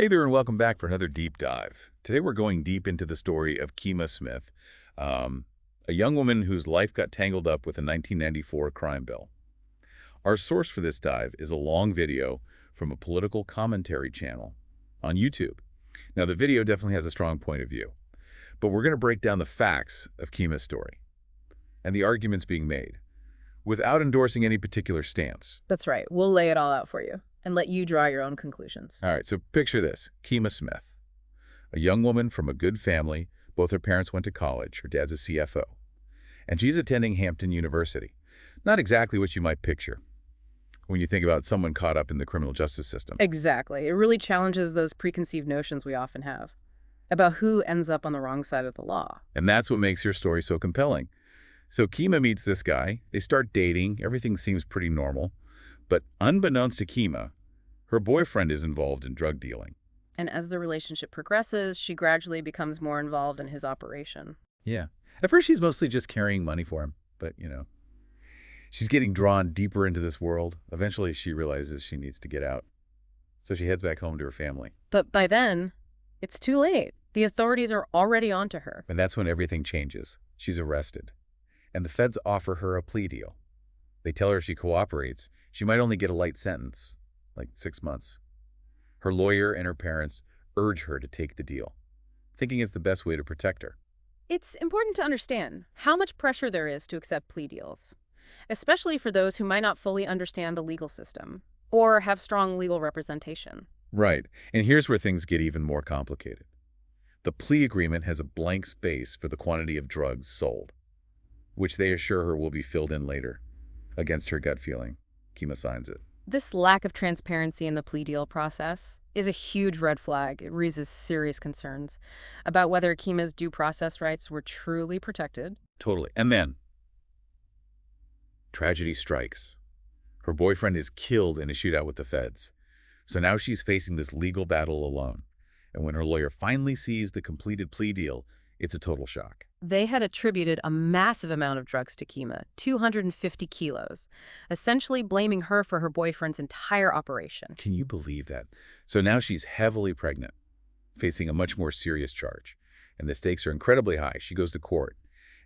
Hey there, and welcome back for another deep dive. Today we're going deep into the story of Kima Smith, um, a young woman whose life got tangled up with a 1994 crime bill. Our source for this dive is a long video from a political commentary channel on YouTube. Now, the video definitely has a strong point of view, but we're going to break down the facts of Kima's story and the arguments being made without endorsing any particular stance. That's right. We'll lay it all out for you and let you draw your own conclusions. All right, so picture this. Kima Smith, a young woman from a good family. Both her parents went to college. Her dad's a CFO. And she's attending Hampton University. Not exactly what you might picture when you think about someone caught up in the criminal justice system. Exactly. It really challenges those preconceived notions we often have about who ends up on the wrong side of the law. And that's what makes her story so compelling. So Kima meets this guy. They start dating. Everything seems pretty normal. But unbeknownst to Kima, her boyfriend is involved in drug dealing. And as the relationship progresses, she gradually becomes more involved in his operation. Yeah. At first, she's mostly just carrying money for him. But, she's getting drawn deeper into this world. Eventually, she realizes she needs to get out. So she heads back home to her family. But by then, it's too late. The authorities are already onto her. And that's when everything changes. She's arrested. And the feds offer her a plea deal. They tell her if she cooperates, she might only get a light sentence, like 6 months. Her lawyer and her parents urge her to take the deal, thinking it's the best way to protect her. It's important to understand how much pressure there is to accept plea deals, especially for those who might not fully understand the legal system or have strong legal representation. Right. And here's where things get even more complicated. The plea agreement has a blank space for the quantity of drugs sold, which they assure her will be filled in later. Against her gut feeling, Kima signs it. This lack of transparency in the plea deal process is a huge red flag. It raises serious concerns about whether Kima's due process rights were truly protected. Totally. And then, tragedy strikes. Her boyfriend is killed in a shootout with the feds. So now she's facing this legal battle alone. And when her lawyer finally sees the completed plea deal, it's a total shock. They had attributed a massive amount of drugs to Kima, 250 kilos, essentially blaming her for her boyfriend's entire operation. Can you believe that? So now she's heavily pregnant, facing a much more serious charge. And the stakes are incredibly high. She goes to court.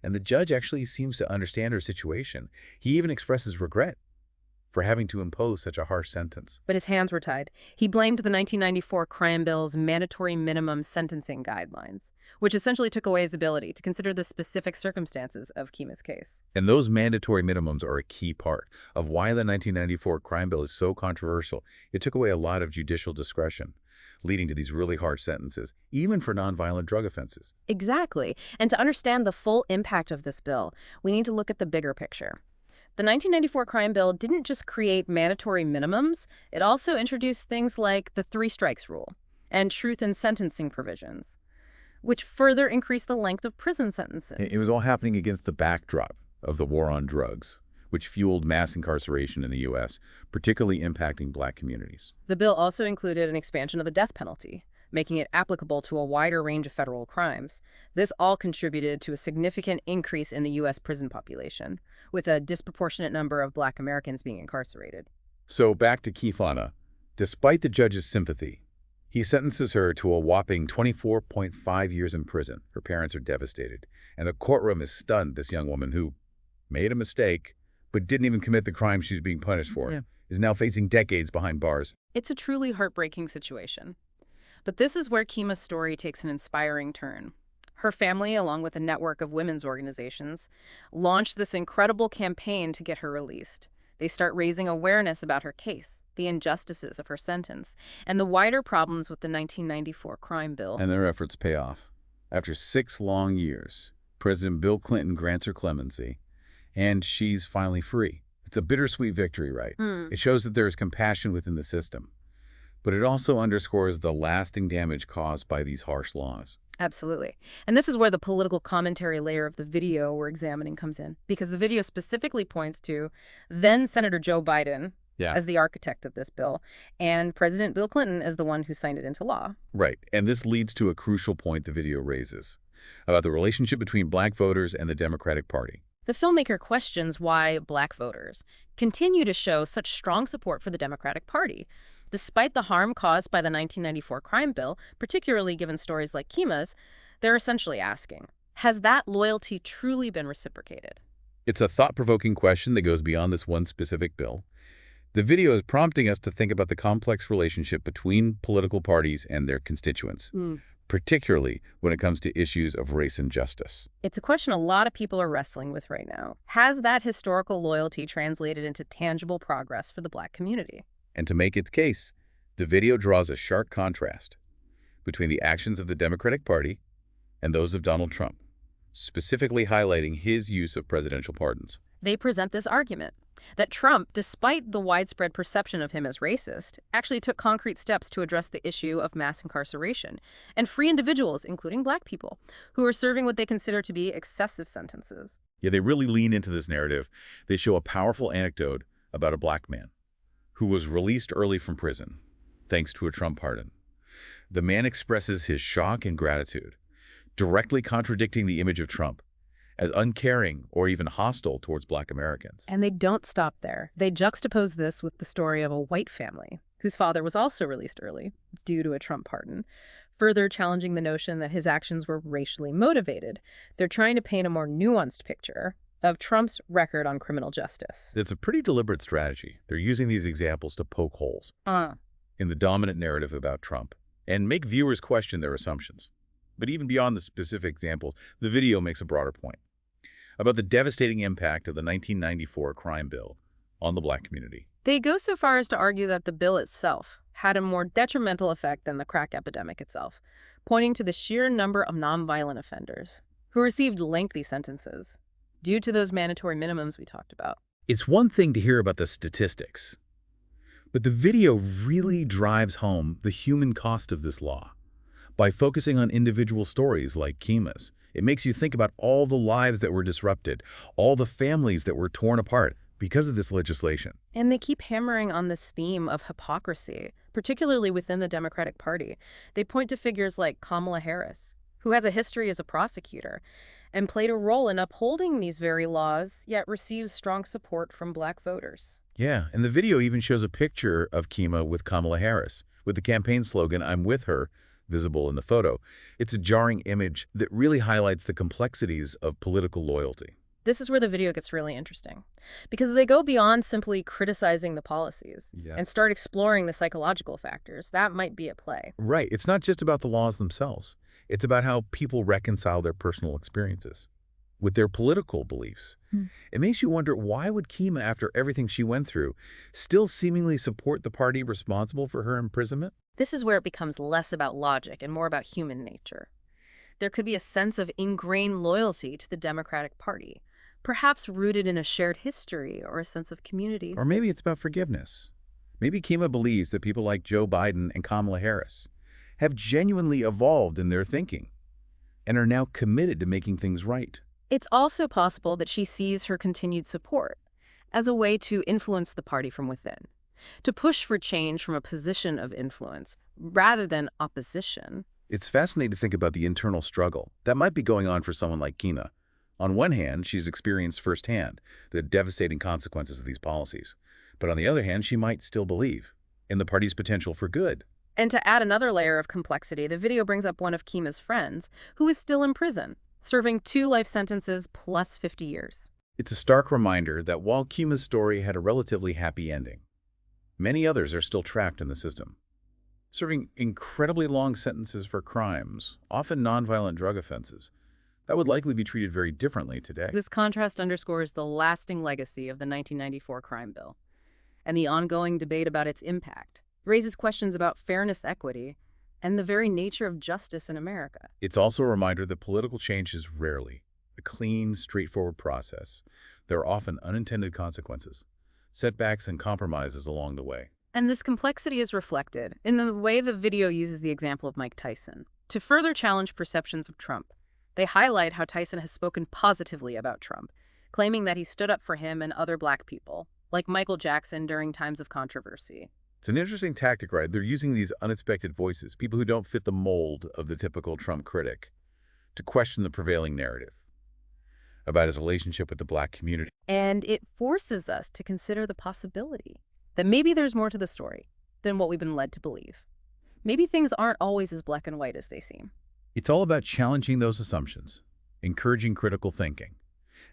And the judge actually seems to understand her situation. He even expresses regret for having to impose such a harsh sentence. But his hands were tied. He blamed the 1994 crime bill's mandatory minimum sentencing guidelines, which essentially took away his ability to consider the specific circumstances of Kima's case. And those mandatory minimums are a key part of why the 1994 crime bill is so controversial. It took away a lot of judicial discretion, leading to these really harsh sentences, even for nonviolent drug offenses. Exactly. And to understand the full impact of this bill, we need to look at the bigger picture. The 1994 crime bill didn't just create mandatory minimums, it also introduced things like the 3 strikes rule and truth in sentencing provisions, which further increased the length of prison sentences. It was all happening against the backdrop of the war on drugs, which fueled mass incarceration in the U.S., particularly impacting Black communities. The bill also included an expansion of the death penalty, making it applicable to a wider range of federal crimes. This all contributed to a significant increase in the U.S. prison population, with a disproportionate number of Black Americans being incarcerated. So back to Kifana. Despite the judge's sympathy, he sentences her to a whopping 24.5 years in prison. Her parents are devastated, and the courtroom is stunned. This young woman who made a mistake but didn't even commit the crime she's being punished for is now facing decades behind bars. It's a truly heartbreaking situation. But this is where Kima's story takes an inspiring turn. Her family, along with a network of women's organizations, launched this incredible campaign to get her released. They start raising awareness about her case, the injustices of her sentence, and the wider problems with the 1994 crime bill. And their efforts pay off. After 6 long years, President Bill Clinton grants her clemency, and she's finally free. It's a bittersweet victory, right? It shows that there is compassion within the system. But it also underscores the lasting damage caused by these harsh laws. Absolutely. And this is where the political commentary layer of the video we're examining comes in, because the video specifically points to then Senator Joe Biden as the architect of this bill and President Bill Clinton as the one who signed it into law. Right. And this leads to a crucial point the video raises about the relationship between Black voters and the Democratic Party. The filmmaker questions why Black voters continue to show such strong support for the Democratic Party, Despite the harm caused by the 1994 crime bill, particularly given stories like Kima's, they're essentially asking, has that loyalty truly been reciprocated? It's a thought-provoking question that goes beyond this one specific bill. The video is prompting us to think about the complex relationship between political parties and their constituents, particularly when it comes to issues of race and justice. It's a question a lot of people are wrestling with right now. Has that historical loyalty translated into tangible progress for the Black community? And to make its case, the video draws a sharp contrast between the actions of the Democratic Party and those of Donald Trump, specifically highlighting his use of presidential pardons. They present this argument that Trump, despite the widespread perception of him as racist, actually took concrete steps to address the issue of mass incarceration and free individuals, including Black people, who are serving what they consider to be excessive sentences. Yeah, they really lean into this narrative. They show a powerful anecdote about a Black man who was released early from prison, thanks to a Trump pardon. The man expresses his shock and gratitude, directly contradicting the image of Trump as uncaring or even hostile towards Black Americans. And they don't stop there. They juxtapose this with the story of a white family whose father was also released early due to a Trump pardon, further challenging the notion that his actions were racially motivated. They're trying to paint a more nuanced picture of Trump's record on criminal justice. It's a pretty deliberate strategy. They're using these examples to poke holes in the dominant narrative about Trump and make viewers question their assumptions. But even beyond the specific examples, the video makes a broader point about the devastating impact of the 1994 crime bill on the Black community. They go so far as to argue that the bill itself had a more detrimental effect than the crack epidemic itself, pointing to the sheer number of nonviolent offenders who received lengthy sentences due to those mandatory minimums we talked about. It's one thing to hear about the statistics, but the video really drives home the human cost of this law. By focusing on individual stories like Kima's, it makes you think about all the lives that were disrupted, all the families that were torn apart because of this legislation. And they keep hammering on this theme of hypocrisy, particularly within the Democratic Party. They point to figures like Kamala Harris, who has a history as a prosecutor and played a role in upholding these very laws, yet receives strong support from Black voters. Yeah, and the video even shows a picture of Kima with Kamala Harris, with the campaign slogan, "I'm with her," visible in the photo. It's a jarring image that really highlights the complexities of political loyalty. This is where the video gets really interesting, because they go beyond simply criticizing the policies and start exploring the psychological factors that might be at play. Right. It's not just about the laws themselves. It's about how people reconcile their personal experiences with their political beliefs. It makes you wonder, why would Kima, after everything she went through, still seemingly support the party responsible for her imprisonment? This is where it becomes less about logic and more about human nature. There could be a sense of ingrained loyalty to the Democratic Party, perhaps rooted in a shared history or a sense of community. Or maybe it's about forgiveness. Maybe Kima believes that people like Joe Biden and Kamala Harris have genuinely evolved in their thinking and are now committed to making things right. It's also possible that she sees her continued support as a way to influence the party from within, to push for change from a position of influence rather than opposition. It's fascinating to think about the internal struggle that might be going on for someone like Kima. On one hand, she's experienced firsthand the devastating consequences of these policies. But on the other hand, she might still believe in the party's potential for good. And to add another layer of complexity, the video brings up one of Kima's friends, who is still in prison, serving 2 life sentences plus 50 years. It's a stark reminder that while Kima's story had a relatively happy ending, many others are still trapped in the system, serving incredibly long sentences for crimes, often nonviolent drug offenses, that would likely be treated very differently today. This contrast underscores the lasting legacy of the 1994 crime bill, and the ongoing debate about its impact raises questions about fairness, equity, and the very nature of justice in America. It's also a reminder that political change is rarely a clean, straightforward process. There are often unintended consequences, setbacks, and compromises along the way. And this complexity is reflected in the way the video uses the example of Mike Tyson. To further challenge perceptions of Trump, they highlight how Tyson has spoken positively about Trump, claiming that he stood up for him and other Black people, like Michael Jackson during times of controversy. It's an interesting tactic, right? They're using these unexpected voices, people who don't fit the mold of the typical Trump critic, to question the prevailing narrative about his relationship with the Black community. And it forces us to consider the possibility that maybe there's more to the story than what we've been led to believe. Maybe things aren't always as black and white as they seem. It's all about challenging those assumptions, encouraging critical thinking,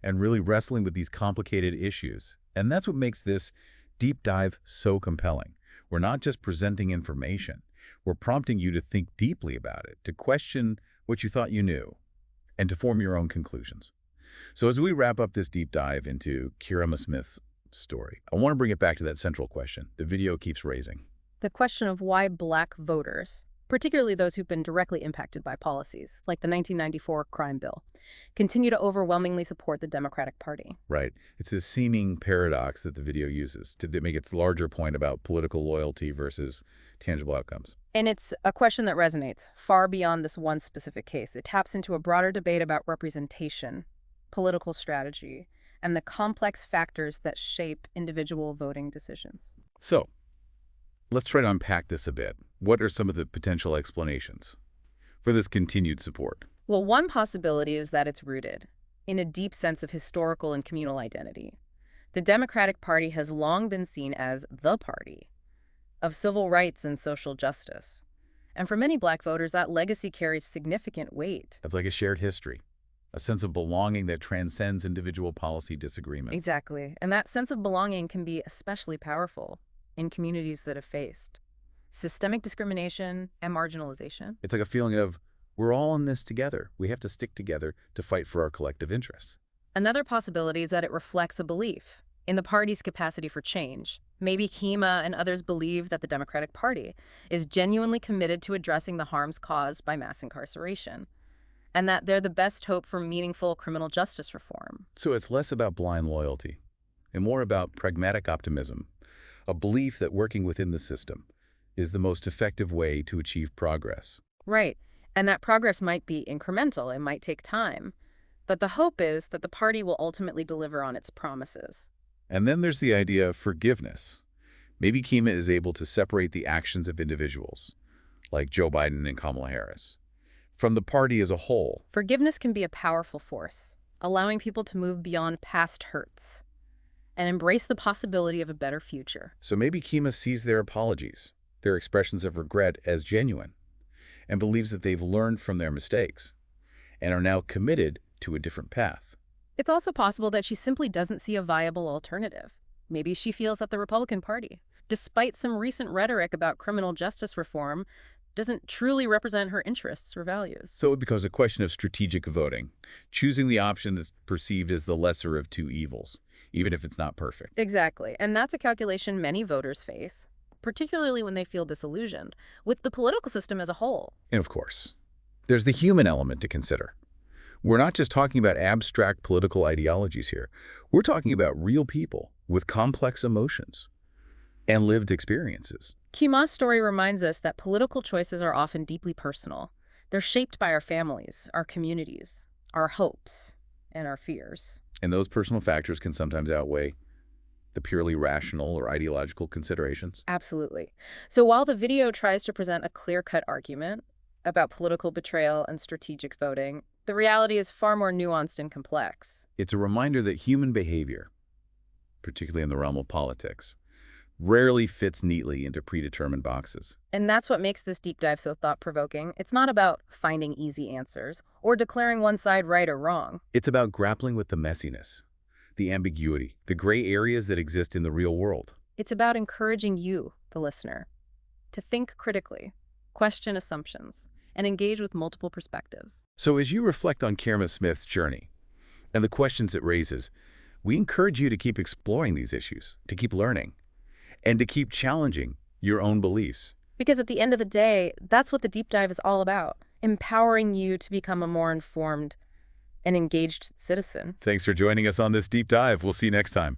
and really wrestling with these complicated issues. And that's what makes this deep dive so compelling. We're not just presenting information. We're prompting you to think deeply about it, to question what you thought you knew, and to form your own conclusions. So as we wrap up this deep dive into Kima Smith's story, I want to bring it back to that central question the video keeps raising. The question of why Black voters, particularly those who've been directly impacted by policies, like the 1994 crime bill, continue to overwhelmingly support the Democratic Party. Right. It's this seeming paradox that the video uses to make its larger point about political loyalty versus tangible outcomes. And it's a question that resonates far beyond this one specific case. It taps into a broader debate about representation, political strategy, and the complex factors that shape individual voting decisions. So, let's try to unpack this a bit. What are some of the potential explanations for this continued support? Well, one possibility is that it's rooted in a deep sense of historical and communal identity. The Democratic Party has long been seen as the party of civil rights and social justice. And for many Black voters, that legacy carries significant weight. That's like a shared history, a sense of belonging that transcends individual policy disagreements. Exactly. And that sense of belonging can be especially powerful in communities that have faced systemic discrimination and marginalization. It's like a feeling of, we're all in this together. We have to stick together to fight for our collective interests. Another possibility is that it reflects a belief in the party's capacity for change. Maybe Kima and others believe that the Democratic Party is genuinely committed to addressing the harms caused by mass incarceration, and that they're the best hope for meaningful criminal justice reform. So it's less about blind loyalty and more about pragmatic optimism, a belief that working within the system is the most effective way to achieve progress. Right. And that progress might be incremental. It might take time. But the hope is that the party will ultimately deliver on its promises. And then there's the idea of forgiveness. Maybe Kima is able to separate the actions of individuals, like Joe Biden and Kamala Harris, from the party as a whole. Forgiveness can be a powerful force, allowing people to move beyond past hurts and embrace the possibility of a better future. So maybe Kima sees their apologies, their expressions of regret, as genuine, and believes that they've learned from their mistakes and are now committed to a different path. It's also possible that she simply doesn't see a viable alternative. Maybe she feels that the Republican Party, despite some recent rhetoric about criminal justice reform, doesn't truly represent her interests or values. So it becomes a question of strategic voting, choosing the option that's perceived as the lesser of two evils, even if it's not perfect. Exactly. And that's a calculation many voters face, particularly when they feel disillusioned with the political system as a whole. And of course, there's the human element to consider. We're not just talking about abstract political ideologies here. We're talking about real people with complex emotions and lived experiences. Kima's story reminds us that political choices are often deeply personal. They're shaped by our families, our communities, our hopes, and our fears. And those personal factors can sometimes outweigh the purely rational or ideological considerations. Absolutely. So while the video tries to present a clear-cut argument about political betrayal and strategic voting, the reality is far more nuanced and complex. It's a reminder that human behavior, particularly in the realm of politics, rarely fits neatly into predetermined boxes. And that's what makes this deep dive so thought-provoking. It's not about finding easy answers or declaring one side right or wrong. It's about grappling with the messiness, the ambiguity, the gray areas that exist in the real world. It's about encouraging you, the listener, to think critically, question assumptions, and engage with multiple perspectives. So as you reflect on Kima Smith's journey and the questions it raises, we encourage you to keep exploring these issues, to keep learning, and to keep challenging your own beliefs. Because at the end of the day, that's what the deep dive is all about, empowering you to become a more informed and engaged citizen. Thanks for joining us on this deep dive. We'll see you next time.